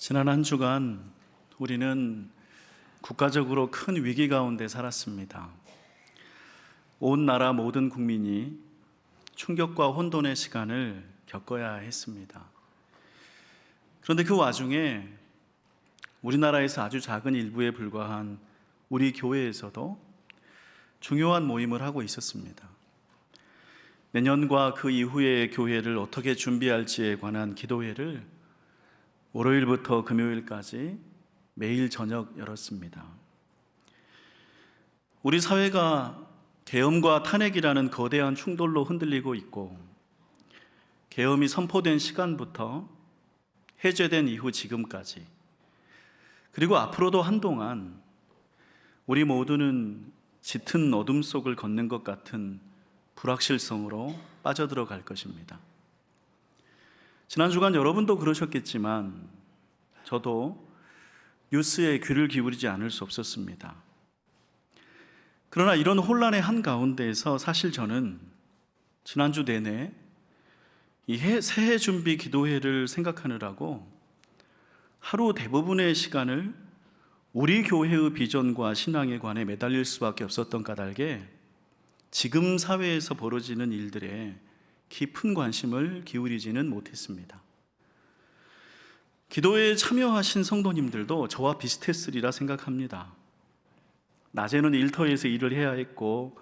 지난 한 주간 우리는 국가적으로 큰 위기 가운데 살았습니다. 온 나라 모든 국민이 충격과 혼돈의 시간을 겪어야 했습니다. 그런데 그 와중에 우리나라에서 아주 작은 일부에 불과한 우리 교회에서도 중요한 모임을 하고 있었습니다. 내년과 그 이후의 교회를 어떻게 준비할지에 관한 기도회를 월요일부터 금요일까지 매일 저녁 열었습니다. 우리 사회가 계엄과 탄핵이라는 거대한 충돌로 흔들리고 있고, 계엄이 선포된 시간부터 해제된 이후 지금까지, 그리고 앞으로도 한동안 우리 모두는 짙은 어둠 속을 걷는 것 같은 불확실성으로 빠져들어갈 것입니다. 지난 주간 여러분도 그러셨겠지만 저도 뉴스에 귀를 기울이지 않을 수 없었습니다. 그러나 이런 혼란의 한가운데에서 사실 저는 지난주 내내 이 새해 준비 기도회를 생각하느라고 하루 대부분의 시간을 우리 교회의 비전과 신앙에 관해 매달릴 수밖에 없었던 까닭에 지금 사회에서 벌어지는 일들에 깊은 관심을 기울이지는 못했습니다. 기도회에 참여하신 성도님들도 저와 비슷했으리라 생각합니다. 낮에는 일터에서 일을 해야 했고,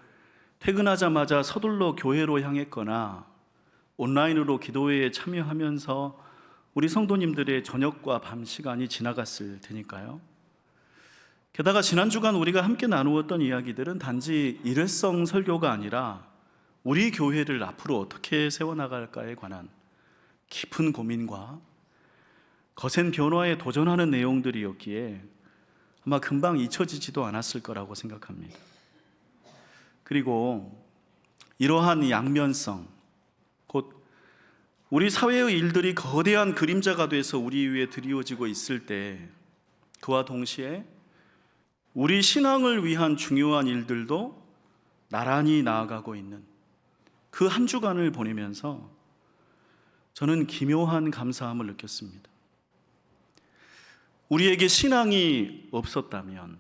퇴근하자마자 서둘러 교회로 향했거나 온라인으로 기도회에 참여하면서 우리 성도님들의 저녁과 밤 시간이 지나갔을 테니까요. 게다가 지난 주간 우리가 함께 나누었던 이야기들은 단지 일회성 설교가 아니라 우리 교회를 앞으로 어떻게 세워나갈까에 관한 깊은 고민과 거센 변화에 도전하는 내용들이었기에 아마 금방 잊혀지지도 않았을 거라고 생각합니다. 그리고 이러한 양면성, 곧 우리 사회의 일들이 거대한 그림자가 돼서 우리 위에 드리워지고 있을 때, 그와 동시에 우리 신앙을 위한 중요한 일들도 나란히 나아가고 있는 그 한 주간을 보내면서 저는 기묘한 감사함을 느꼈습니다. 우리에게 신앙이 없었다면,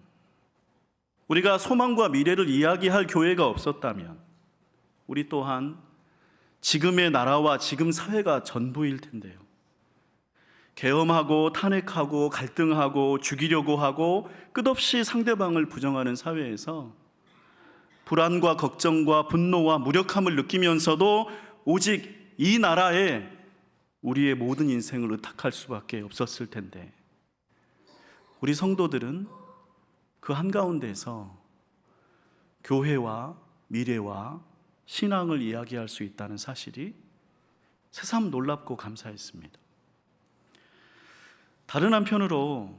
우리가 소망과 미래를 이야기할 교회가 없었다면, 우리 또한 지금의 나라와 지금 사회가 전부일 텐데요. 계엄하고 탄핵하고 갈등하고 죽이려고 하고 끝없이 상대방을 부정하는 사회에서 불안과 걱정과 분노와 무력함을 느끼면서도 오직 이 나라에 우리의 모든 인생을 의탁할 수밖에 없었을 텐데, 우리 성도들은 그 한가운데서 교회와 미래와 신앙을 이야기할 수 있다는 사실이 새삼 놀랍고 감사했습니다. 다른 한편으로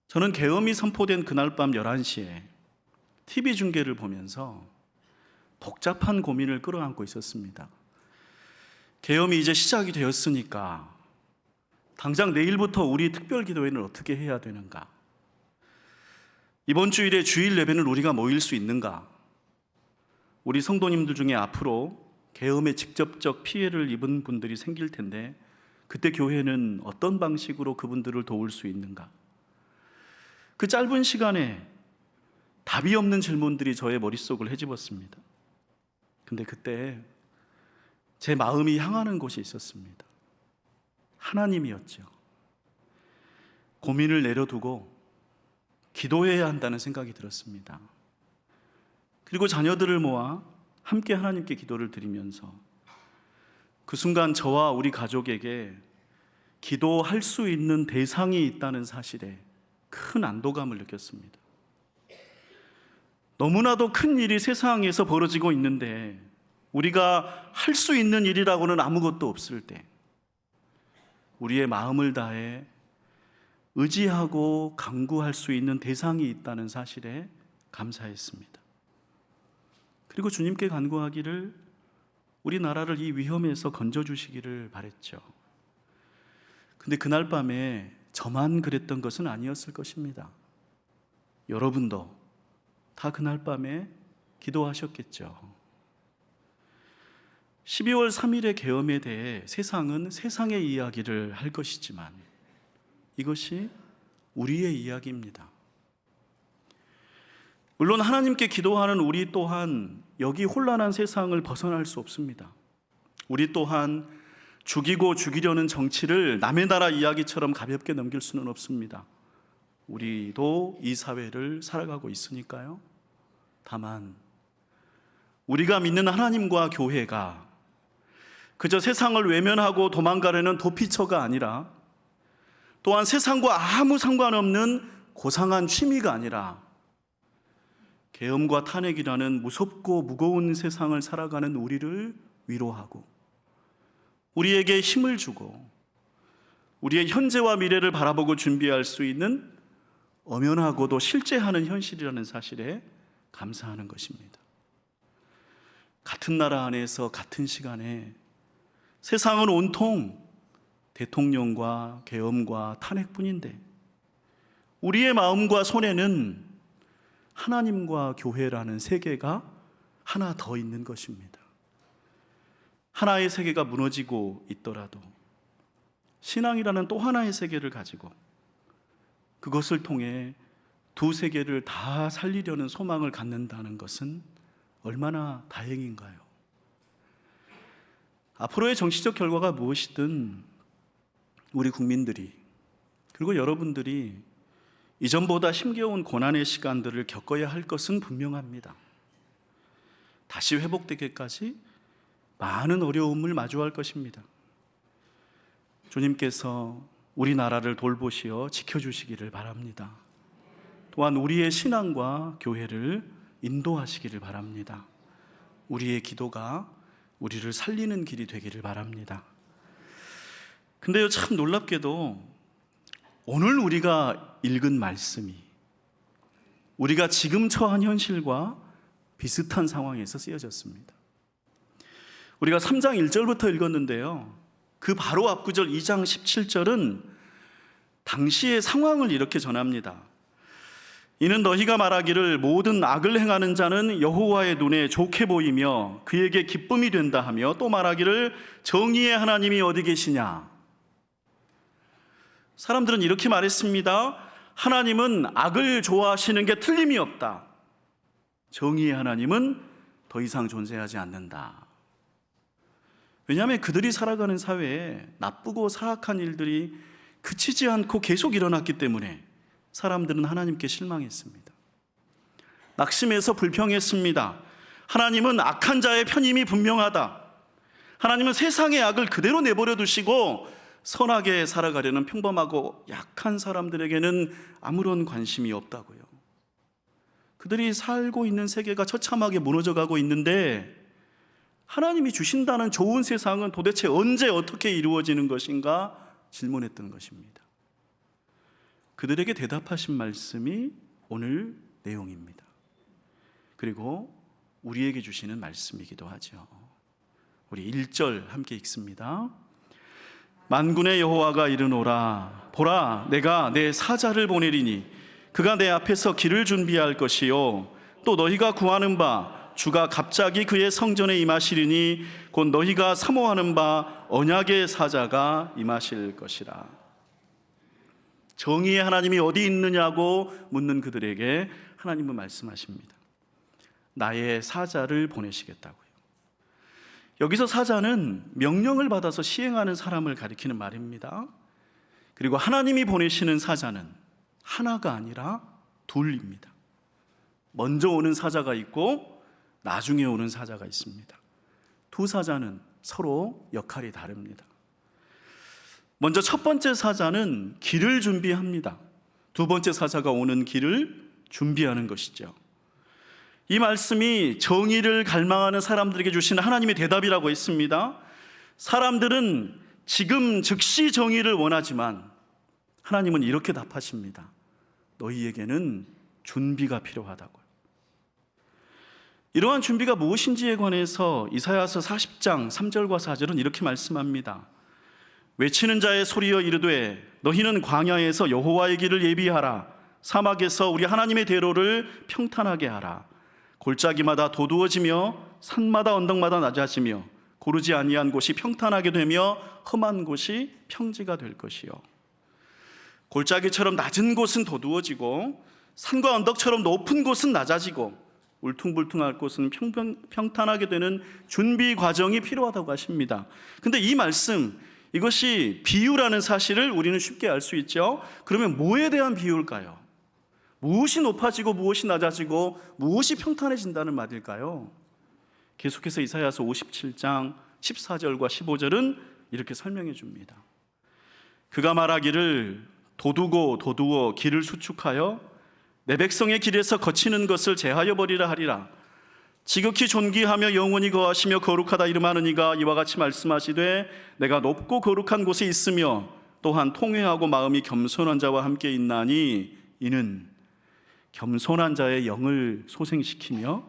저는 계엄이 선포된 그날 밤 11시에 TV 중계를 보면서 복잡한 고민을 끌어안고 있었습니다. 계엄이 이제 시작이 되었으니까 당장 내일부터 우리 특별기도회는 어떻게 해야 되는가? 이번 주일에 주일 예배는 우리가 모일 수 있는가? 우리 성도님들 중에 앞으로 계엄에 직접적 피해를 입은 분들이 생길 텐데 그때 교회는 어떤 방식으로 그분들을 도울 수 있는가? 그 짧은 시간에 답이 없는 질문들이 저의 머릿속을 헤집었습니다. 근데 그때 제 마음이 향하는 곳이 있었습니다. 하나님이었죠. 고민을 내려두고 기도해야 한다는 생각이 들었습니다. 그리고 자녀들을 모아 함께 하나님께 기도를 드리면서 그 순간 저와 우리 가족에게 기도할 수 있는 대상이 있다는 사실에 큰 안도감을 느꼈습니다. 너무나도 큰 일이 세상에서 벌어지고 있는데 우리가 할 수 있는 일이라고는 아무것도 없을 때 우리의 마음을 다해 의지하고 강구할 수 있는 대상이 있다는 사실에 감사했습니다. 그리고 주님께 간구하기를 우리나라를 이 위험에서 건져주시기를 바랬죠. 근데 그날 밤에 저만 그랬던 것은 아니었을 것입니다. 여러분도 다 그날 밤에 기도하셨겠죠. 12월 3일의 계엄에 대해 세상은 세상의 이야기를 할 것이지만 이것이 우리의 이야기입니다. 물론 하나님께 기도하는 우리 또한 여기 혼란한 세상을 벗어날 수 없습니다. 우리 또한 죽이고 죽이려는 정치를 남의 나라 이야기처럼 가볍게 넘길 수는 없습니다. 우리도 이 사회를 살아가고 있으니까요. 다만 우리가 믿는 하나님과 교회가 그저 세상을 외면하고 도망가려는 도피처가 아니라, 또한 세상과 아무 상관없는 고상한 취미가 아니라, 계엄과 탄핵이라는 무섭고 무거운 세상을 살아가는 우리를 위로하고 우리에게 힘을 주고 우리의 현재와 미래를 바라보고 준비할 수 있는 엄연하고도 실제하는 현실이라는 사실에 감사하는 것입니다. 같은 나라 안에서 같은 시간에 세상은 온통 대통령과 계엄과 탄핵뿐인데 우리의 마음과 손에는 하나님과 교회라는 세계가 하나 더 있는 것입니다. 하나의 세계가 무너지고 있더라도 신앙이라는 또 하나의 세계를 가지고 그것을 통해 두 세계를 다 살리려는 소망을 갖는다는 것은 얼마나 다행인가요? 앞으로의 정치적 결과가 무엇이든 우리 국민들이, 그리고 여러분들이 이전보다 힘겨운 고난의 시간들을 겪어야 할 것은 분명합니다. 다시 회복되기까지 많은 어려움을 마주할 것입니다. 주님께서 우리나라를 돌보시어 지켜주시기를 바랍니다. 또한 우리의 신앙과 교회를 인도하시기를 바랍니다. 우리의 기도가 우리를 살리는 길이 되기를 바랍니다. 근데요, 참 놀랍게도 오늘 우리가 읽은 말씀이 우리가 지금 처한 현실과 비슷한 상황에서 쓰여졌습니다. 우리가 3장 1절부터 읽었는데요, 그 바로 앞구절 2장 17절은 당시의 상황을 이렇게 전합니다. 이는 너희가 말하기를 모든 악을 행하는 자는 여호와의 눈에 좋게 보이며 그에게 기쁨이 된다 하며, 또 말하기를 정의의 하나님이 어디 계시냐. 사람들은 이렇게 말했습니다. 하나님은 악을 좋아하시는 게 틀림이 없다. 정의의 하나님은 더 이상 존재하지 않는다. 왜냐하면 그들이 살아가는 사회에 나쁘고 사악한 일들이 그치지 않고 계속 일어났기 때문에 사람들은 하나님께 실망했습니다. 낙심해서 불평했습니다. 하나님은 악한 자의 편임이 분명하다. 하나님은 세상의 악을 그대로 내버려 두시고 선하게 살아가려는 평범하고 약한 사람들에게는 아무런 관심이 없다고요. 그들이 살고 있는 세계가 처참하게 무너져가고 있는데 하나님이 주신다는 좋은 세상은 도대체 언제 어떻게 이루어지는 것인가 질문했던 것입니다. 그들에게 대답하신 말씀이 오늘 내용입니다. 그리고 우리에게 주시는 말씀이기도 하죠. 우리 1절 함께 읽습니다. 만군의 여호와가 이르노라, 보라, 내가 내 사자를 보내리니 그가 내 앞에서 길을 준비할 것이요, 또 너희가 구하는 바 주가 갑자기 그의 성전에 임하시리니 곧 너희가 사모하는 바 언약의 사자가 임하실 것이라. 정의의 하나님이 어디 있느냐고 묻는 그들에게 하나님은 말씀하십니다. 나의 사자를 보내시겠다고요. 여기서 사자는 명령을 받아서 시행하는 사람을 가리키는 말입니다. 그리고 하나님이 보내시는 사자는 하나가 아니라 둘입니다. 먼저 오는 사자가 있고 나중에 오는 사자가 있습니다. 두 사자는 서로 역할이 다릅니다. 먼저 첫 번째 사자는 길을 준비합니다. 두 번째 사자가 오는 길을 준비하는 것이죠. 이 말씀이 정의를 갈망하는 사람들에게 주신 하나님의 대답이라고 했습니다. 사람들은 지금 즉시 정의를 원하지만 하나님은 이렇게 답하십니다. 너희에게는 준비가 필요하다고요. 이러한 준비가 무엇인지에 관해서 이사야서 40장 3절과 4절은 이렇게 말씀합니다. 외치는 자의 소리여 이르되 너희는 광야에서 여호와의 길을 예비하라. 사막에서 우리 하나님의 대로를 평탄하게 하라. 골짜기마다 도두어지며 산마다 언덕마다 낮아지며 고르지 아니한 곳이 평탄하게 되며 험한 곳이 평지가 될 것이요. 골짜기처럼 낮은 곳은 도두어지고 산과 언덕처럼 높은 곳은 낮아지고 울퉁불퉁할 곳은 평탄하게 되는 준비 과정이 필요하다고 하십니다. 근데 이 말씀, 이것이 비유라는 사실을 우리는 쉽게 알 수 있죠. 그러면 뭐에 대한 비유일까요? 무엇이 높아지고 무엇이 낮아지고 무엇이 평탄해진다는 말일까요? 계속해서 이사야서 57장 14절과 15절은 이렇게 설명해 줍니다. 그가 말하기를 도두어 길을 수축하여 내 백성의 길에서 거치는 것을 제하여 버리라 하리라. 지극히 존귀하며 영원히 거하시며 거룩하다 이름하는 이가 이와 같이 말씀하시되 내가 높고 거룩한 곳에 있으며 또한 통회하고 마음이 겸손한 자와 함께 있나니 이는 겸손한 자의 영을 소생시키며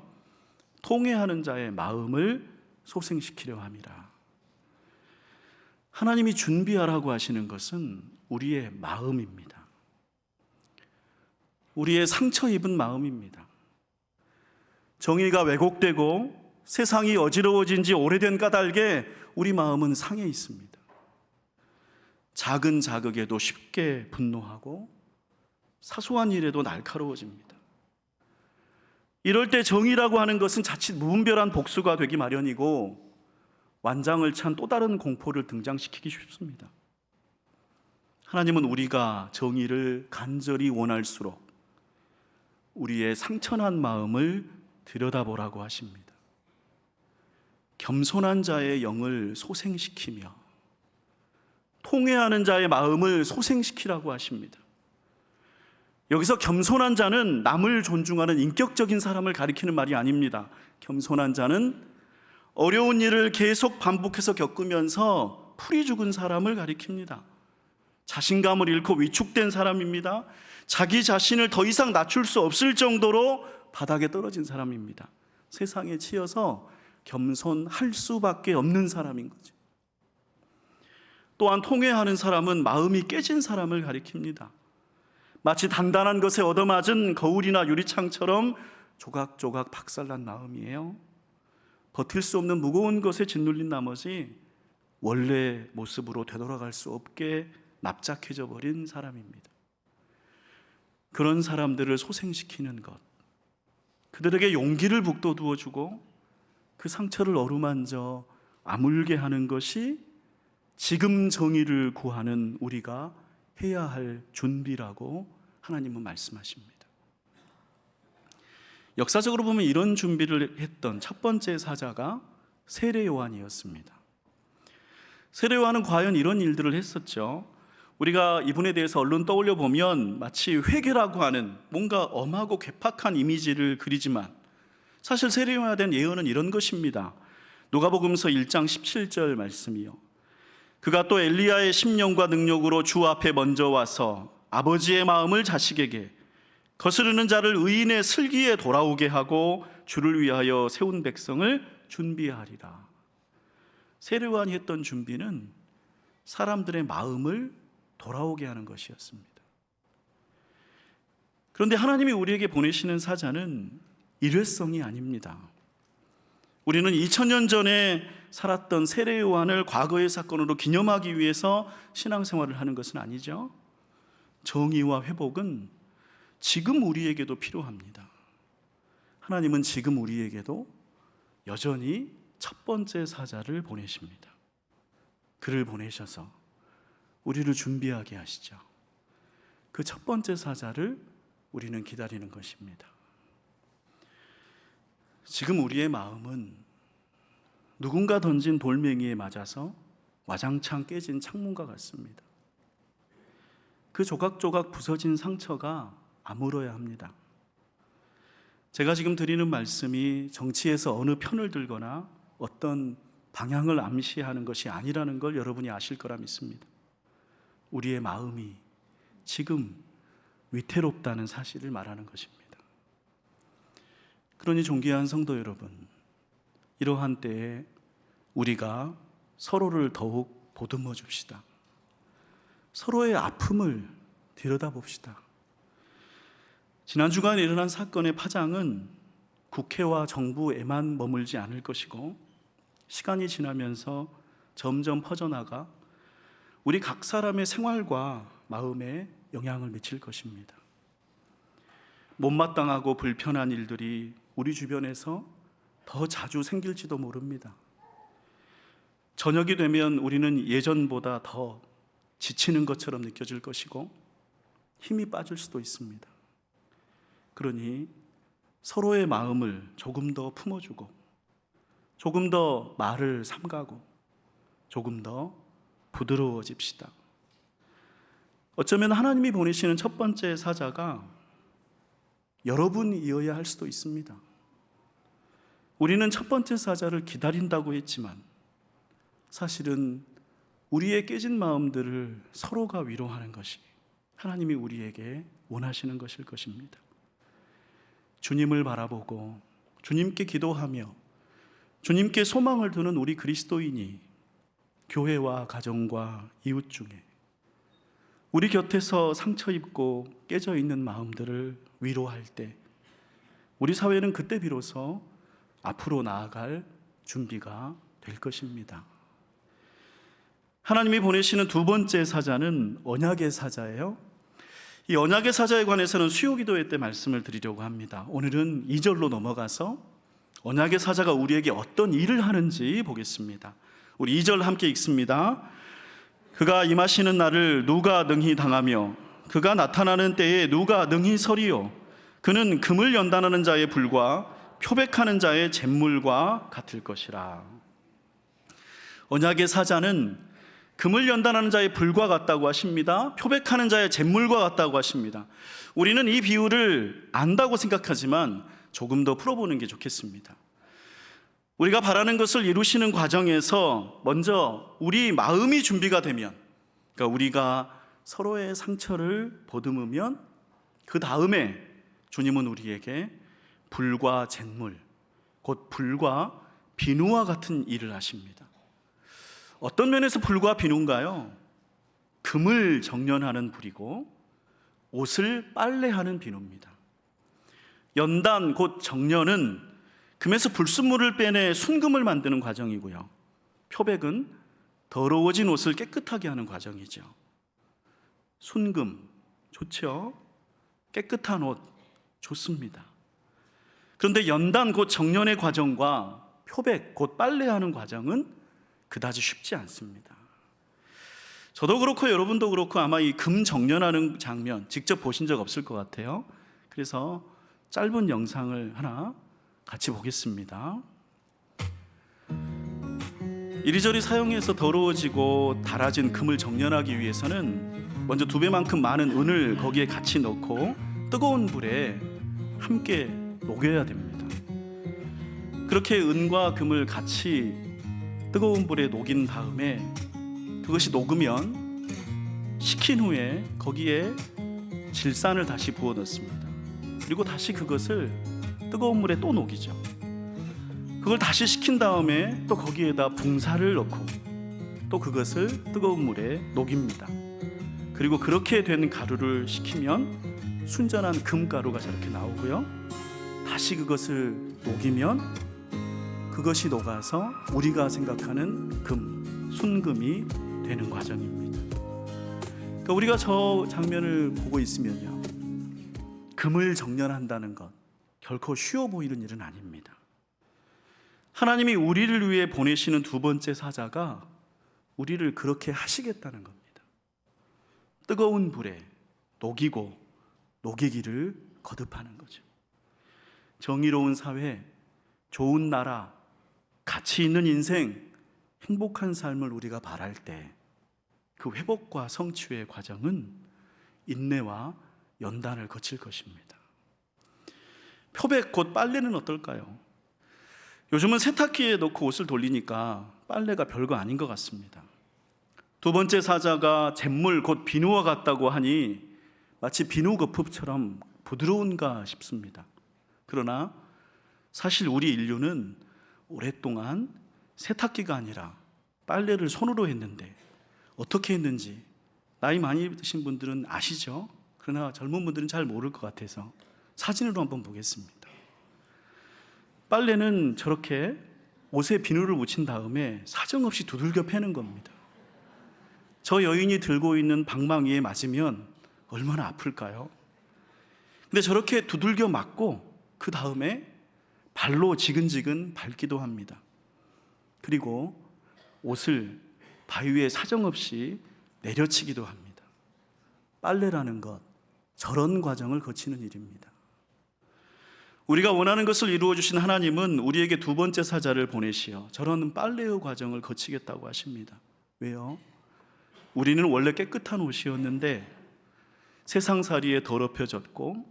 통회하는 자의 마음을 소생시키려 함이라. 하나님이 준비하라고 하시는 것은 우리의 마음입니다. 우리의 상처 입은 마음입니다. 정의가 왜곡되고 세상이 어지러워진 지 오래된 까닭에 우리 마음은 상해 있습니다. 작은 자극에도 쉽게 분노하고 사소한 일에도 날카로워집니다. 이럴 때 정의라고 하는 것은 자칫 무분별한 복수가 되기 마련이고 완장을 찬 또 다른 공포를 등장시키기 쉽습니다. 하나님은 우리가 정의를 간절히 원할수록 우리의 상처난 마음을 들여다보라고 하십니다. 겸손한 자의 영을 소생시키며 통회하는 자의 마음을 소생시키라고 하십니다. 여기서 겸손한 자는 남을 존중하는 인격적인 사람을 가리키는 말이 아닙니다. 겸손한 자는 어려운 일을 계속 반복해서 겪으면서 풀이 죽은 사람을 가리킵니다. 자신감을 잃고 위축된 사람입니다. 자기 자신을 더 이상 낮출 수 없을 정도로 바닥에 떨어진 사람입니다. 세상에 치여서 겸손할 수밖에 없는 사람인 거죠. 또한 통회하는 사람은 마음이 깨진 사람을 가리킵니다. 마치 단단한 것에 얻어맞은 거울이나 유리창처럼 조각조각 박살난 마음이에요. 버틸 수 없는 무거운 것에 짓눌린 나머지 원래 모습으로 되돌아갈 수 없게 납작해져 버린 사람입니다. 그런 사람들을 소생시키는 것, 그들에게 용기를 북돋워 주고 그 상처를 어루만져 아물게 하는 것이 지금 정의를 구하는 우리가 해야 할 준비라고 하나님은 말씀하십니다. 역사적으로 보면 이런 준비를 했던 첫 번째 사자가 세례 요한이었습니다. 세례 요한은 과연 이런 일들을 했었죠. 우리가 이분에 대해서 얼른 떠올려 보면 마치 회개라고 하는 뭔가 엄하고 괴팍한 이미지를 그리지만 사실 세례 요한에 대한 예언은 이런 것입니다. 누가복음서 1장 17절 말씀이요. 그가 또 엘리야의 심령과 능력으로 주 앞에 먼저 와서 아버지의 마음을 자식에게 거스르는 자를 의인의 슬기에 돌아오게 하고 주를 위하여 세운 백성을 준비하리라. 세례 요한이 했던 준비는 사람들의 마음을 돌아오게 하는 것이었습니다. 그런데 하나님이 우리에게 보내시는 사자는 일회성이 아닙니다. 우리는 2000년 전에 살았던 세례 요한을 과거의 사건으로 기념하기 위해서 신앙생활을 하는 것은 아니죠. 정의와 회복은 지금 우리에게도 필요합니다. 하나님은 지금 우리에게도 여전히 첫 번째 사자를 보내십니다. 그를 보내셔서 우리를 준비하게 하시죠. 그 첫 번째 사자를 우리는 기다리는 것입니다. 지금 우리의 마음은 누군가 던진 돌멩이에 맞아서 와장창 깨진 창문과 같습니다. 그 조각조각 부서진 상처가 아물어야 합니다. 제가 지금 드리는 말씀이 정치에서 어느 편을 들거나 어떤 방향을 암시하는 것이 아니라는 걸 여러분이 아실 거라 믿습니다. 우리의 마음이 지금 위태롭다는 사실을 말하는 것입니다. 그러니 존귀한 성도 여러분, 이러한 때에 우리가 서로를 더욱 보듬어 줍시다. 서로의 아픔을 들여다봅시다. 지난 주간 일어난 사건의 파장은 국회와 정부에만 머물지 않을 것이고 시간이 지나면서 점점 퍼져나가 우리 각 사람의 생활과 마음에 영향을 미칠 것입니다. 못마땅하고 불편한 일들이 우리 주변에서 더 자주 생길지도 모릅니다. 저녁이 되면 우리는 예전보다 더 지치는 것처럼 느껴질 것이고 힘이 빠질 수도 있습니다. 그러니 서로의 마음을 조금 더 품어주고 조금 더 말을 삼가고 조금 더 부드러워집시다. 어쩌면 하나님이 보내시는 첫 번째 사자가 여러분이어야 할 수도 있습니다. 우리는 첫 번째 사자를 기다린다고 했지만 사실은 우리의 깨진 마음들을 서로가 위로하는 것이 하나님이 우리에게 원하시는 것일 것입니다. 주님을 바라보고 주님께 기도하며 주님께 소망을 두는 우리 그리스도인이 교회와 가정과 이웃 중에 우리 곁에서 상처 입고 깨져 있는 마음들을 위로할 때 우리 사회는 그때 비로소 앞으로 나아갈 준비가 될 것입니다. 하나님이 보내시는 두 번째 사자는 언약의 사자예요. 이 언약의 사자에 관해서는 수요기도회 때 말씀을 드리려고 합니다. 오늘은 2절로 넘어가서 언약의 사자가 우리에게 어떤 일을 하는지 보겠습니다. 우리 2절 함께 읽습니다. 그가 임하시는 날을 누가 능히 당하며 그가 나타나는 때에 누가 능히 서리요. 그는 금을 연단하는 자의 불과 표백하는 자의 잿물과 같을 것이라. 언약의 사자는 금을 연단하는 자의 불과 같다고 하십니다. 표백하는 자의 잿물과 같다고 하십니다. 우리는 이 비유를 안다고 생각하지만 조금 더 풀어보는 게 좋겠습니다. 우리가 바라는 것을 이루시는 과정에서 먼저 우리 마음이 준비가 되면, 그러니까 우리가 서로의 상처를 보듬으면 그 다음에 주님은 우리에게 불과 잿물, 곧 불과 비누와 같은 일을 하십니다. 어떤 면에서 불과 비누인가요? 금을 정련하는 불이고 옷을 빨래하는 비누입니다. 연단 곧 정련은 금에서 불순물을 빼내 순금을 만드는 과정이고요. 표백은 더러워진 옷을 깨끗하게 하는 과정이죠. 순금 좋죠? 깨끗한 옷 좋습니다. 그런데 연단 곧 정련의 과정과 표백 곧 빨래하는 과정은 그다지 쉽지 않습니다. 저도 그렇고 여러분도 그렇고 아마 이 금 정련하는 장면 직접 보신 적 없을 것 같아요. 그래서 짧은 영상을 하나 같이 보겠습니다. 이리저리 사용해서 더러워지고 닳아진 금을 정련하기 위해서는 먼저 2배만큼 많은 은을 거기에 같이 넣고 뜨거운 불에 함께 녹여야 됩니다. 그렇게 은과 금을 같이 뜨거운 불에 녹인 다음에 그것이 녹으면 식힌 후에 거기에 질산을 다시 부어 넣습니다. 그리고 다시 그것을 뜨거운 물에 또 녹이죠. 그걸 다시 식힌 다음에 또 거기에다 붕사를 넣고 또 그것을 뜨거운 물에 녹입니다. 그리고 그렇게 된 가루를 식히면 순전한 금가루가 저렇게 나오고요. 다시 그것을 녹이면 그것이 녹아서 우리가 생각하는 금, 순금이 되는 과정입니다. 그러니까 우리가 저 장면을 보고 있으면요, 금을 정련한다는 것 결코 쉬워 보이는 일은 아닙니다. 하나님이 우리를 위해 보내시는 두 번째 사자가 우리를 그렇게 하시겠다는 겁니다. 뜨거운 불에 녹이고 녹이기를 거듭하는 거죠. 정의로운 사회, 좋은 나라, 가치 있는 인생, 행복한 삶을 우리가 바랄 때 그 회복과 성취의 과정은 인내와 연단을 거칠 것입니다. 표백 곧 빨래는 어떨까요? 요즘은 세탁기에 넣고 옷을 돌리니까 빨래가 별거 아닌 것 같습니다. 두 번째 사자가 잿물 곧 비누와 같다고 하니 마치 비누 거품처럼 부드러운가 싶습니다. 그러나 사실 우리 인류는 오랫동안 세탁기가 아니라 빨래를 손으로 했는데 어떻게 했는지 나이 많이 드신 분들은 아시죠? 그러나 젊은 분들은 잘 모를 것 같아서 사진으로 한번 보겠습니다. 빨래는 저렇게 옷에 비누를 묻힌 다음에 사정없이 두들겨 패는 겁니다. 저 여인이 들고 있는 방망이에 맞으면 얼마나 아플까요? 근데 저렇게 두들겨 맞고 그 다음에 발로 지근지근 밟기도 합니다. 그리고 옷을 바위에 사정없이 내려치기도 합니다. 빨래라는 것, 저런 과정을 거치는 일입니다. 우리가 원하는 것을 이루어 주신 하나님은 우리에게 두 번째 사자를 보내시어 저런 빨래의 과정을 거치겠다고 하십니다. 왜요? 우리는 원래 깨끗한 옷이었는데 세상살이에 더럽혀졌고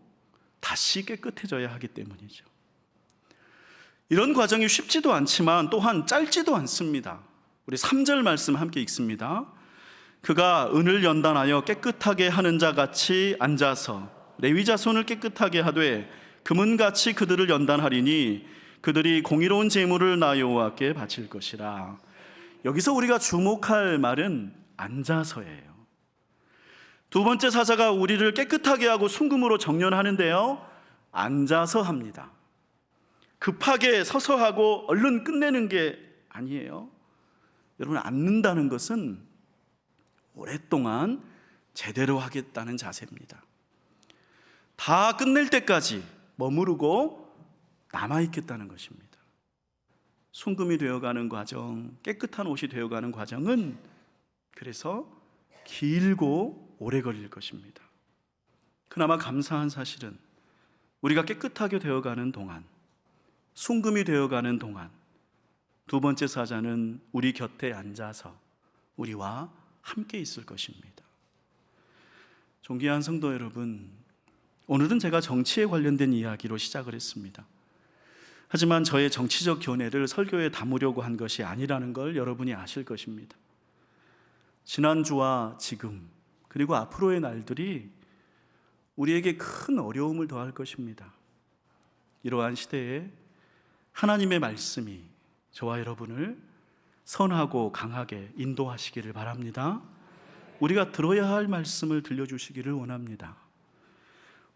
다시 깨끗해져야 하기 때문이죠. 이런 과정이 쉽지도 않지만 또한 짧지도 않습니다. 우리 3절 말씀 함께 읽습니다. 그가 은을 연단하여 깨끗하게 하는 자 같이 앉아서 레위 자손을 깨끗하게 하되 금은같이 그들을 연단하리니 그들이 공의로운 제물을 나 여호와께 바칠 것이라. 여기서 우리가 주목할 말은 앉아서예요. 두 번째 사자가 우리를 깨끗하게 하고 순금으로 정련하는데요, 앉아서 합니다. 급하게 서서 하고 얼른 끝내는 게 아니에요. 여러분, 앉는다는 것은 오랫동안 제대로 하겠다는 자세입니다. 다 끝낼 때까지 머무르고 남아있겠다는 것입니다. 순금이 되어가는 과정, 깨끗한 옷이 되어가는 과정은 그래서 길고 오래 걸릴 것입니다. 그나마 감사한 사실은 우리가 깨끗하게 되어가는 동안, 순금이 되어가는 동안 두 번째 사자는 우리 곁에 앉아서 우리와 함께 있을 것입니다. 존귀한 성도 여러분, 오늘은 제가 정치에 관련된 이야기로 시작을 했습니다. 하지만 저의 정치적 견해를 설교에 담으려고 한 것이 아니라는 걸 여러분이 아실 것입니다. 지난주와 지금 그리고 앞으로의 날들이 우리에게 큰 어려움을 더할 것입니다. 이러한 시대에 하나님의 말씀이 저와 여러분을 선하고 강하게 인도하시기를 바랍니다. 우리가 들어야 할 말씀을 들려주시기를 원합니다.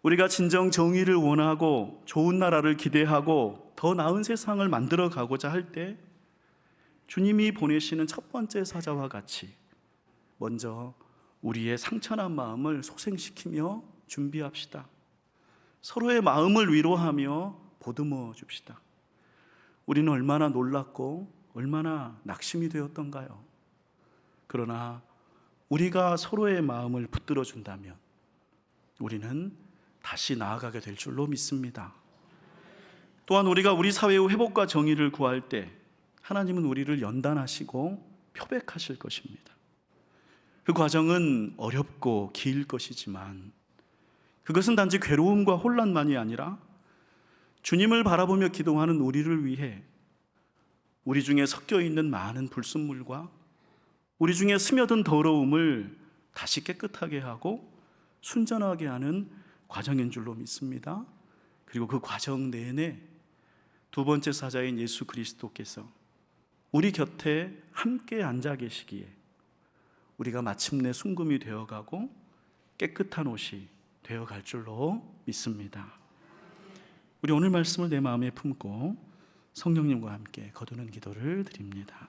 우리가 진정 정의를 원하고 좋은 나라를 기대하고 더 나은 세상을 만들어 가고자 할 때 주님이 보내시는 첫 번째 사자와 같이 먼저 우리의 상처난 마음을 소생시키며 준비합시다. 서로의 마음을 위로하며 보듬어 줍시다. 우리는 얼마나 놀랐고 얼마나 낙심이 되었던가요? 그러나 우리가 서로의 마음을 붙들어 준다면 우리는 다시 나아가게 될 줄로 믿습니다. 또한 우리가 우리 사회의 회복과 정의를 구할 때 하나님은 우리를 연단하시고 표백하실 것입니다. 그 과정은 어렵고 길 것이지만 그것은 단지 괴로움과 혼란만이 아니라 주님을 바라보며 기도하는 우리를 위해 우리 중에 섞여 있는 많은 불순물과 우리 중에 스며든 더러움을 다시 깨끗하게 하고 순전하게 하는 과정인 줄로 믿습니다. 그리고 그 과정 내내 두 번째 사자인 예수 그리스도께서 우리 곁에 함께 앉아 계시기에 우리가 마침내 순금이 되어가고 깨끗한 옷이 되어갈 줄로 믿습니다. 우리 오늘 말씀을 내 마음에 품고 성령님과 함께 거두는 기도를 드립니다.